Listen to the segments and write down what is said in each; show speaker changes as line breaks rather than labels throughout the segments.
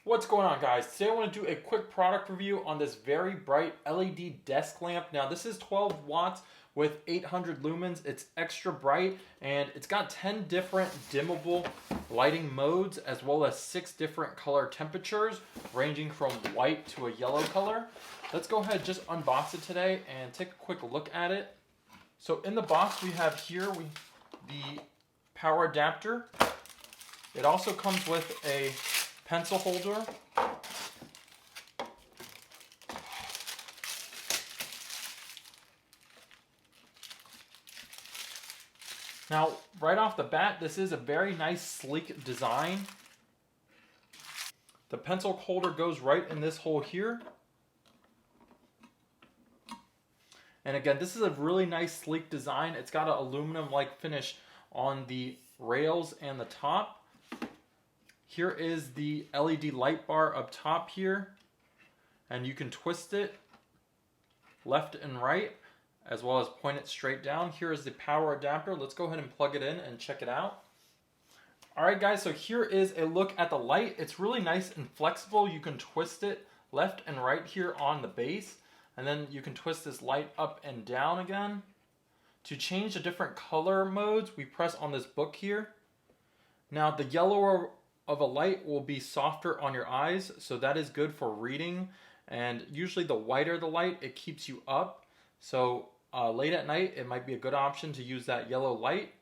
What's going on, guys? Today I want to do a quick product review on this Viribright LED desk lamp. Now this is 12 watts with 800 lumens. It's extra bright and it's got 10 different dimmable lighting modes as well as 6 different color temperatures ranging from white to a yellow color. Let's go ahead and just unbox it today and take a quick look at it. So in the box we have here the power adapter. It also comes with a pencil holder. Now, right off the bat, this is a very nice, sleek design. The pencil holder goes right in this hole here. And again, this is a really nice, sleek design. It's got an aluminum-like finish on the rails and the top. Here is the LED light bar up top here, and you can twist it left and right, as well as point it straight down. Here is the power adapter. Let's go ahead and plug it in and check it out. Alright guys, so here is a look at the light. It's really nice and flexible. You can twist it left and right here on the base, and then you can twist this light up and down again. To change the different color modes, we press on this book here. Now the yellower of a light will be softer on your eyes, so that is good for reading. And usually the whiter the light, it keeps you up. So late at night, it might be a good option to use that yellow light.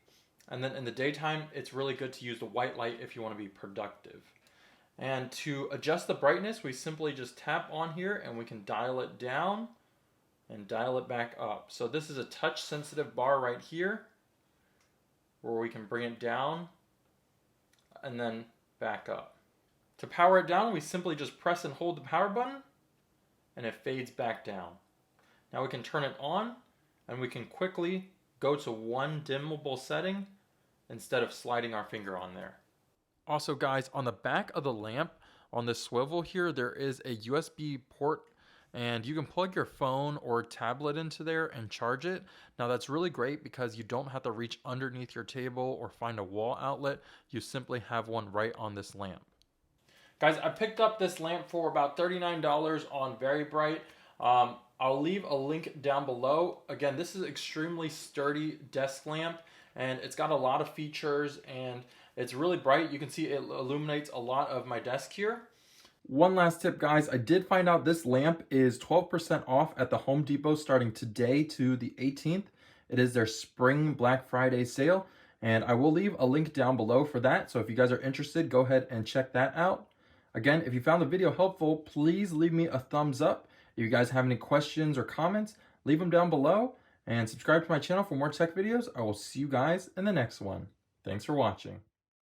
And then in the daytime, it's really good to use the white light if you want to be productive. And to adjust the brightness, we simply just tap on here and we can dial it down and dial it back up. So this is a touch sensitive bar right here where we can bring it down and then back up. To power it down, we simply just press and hold the power button and it fades back down. Now we can turn it on and we can quickly go to one dimmable setting instead of sliding our finger on there. Also guys, on the back of the lamp on this swivel here, there is a USB port and you can plug your phone or tablet into there and charge it. Now that's really great because you don't have to reach underneath your table or find a wall outlet. You simply have one right on this lamp. Guys, I picked up this lamp for about $39 on Viribright. I'll leave a link down below. Again, this is an extremely sturdy desk lamp and it's got a lot of features and it's really bright. You can see it illuminates a lot of my desk here. One last tip, guys. I did find out this lamp is 12% off at the Home Depot starting today to the 18th. It is their Spring Black Friday sale, and I will leave a link down below for that. So if you guys are interested, go ahead and check that out. Again, if you found the video helpful, please leave me a thumbs up. If you guys have any questions or comments, leave them down below, and subscribe to my channel for more tech videos. I will see you guys in the next one. Thanks for watching.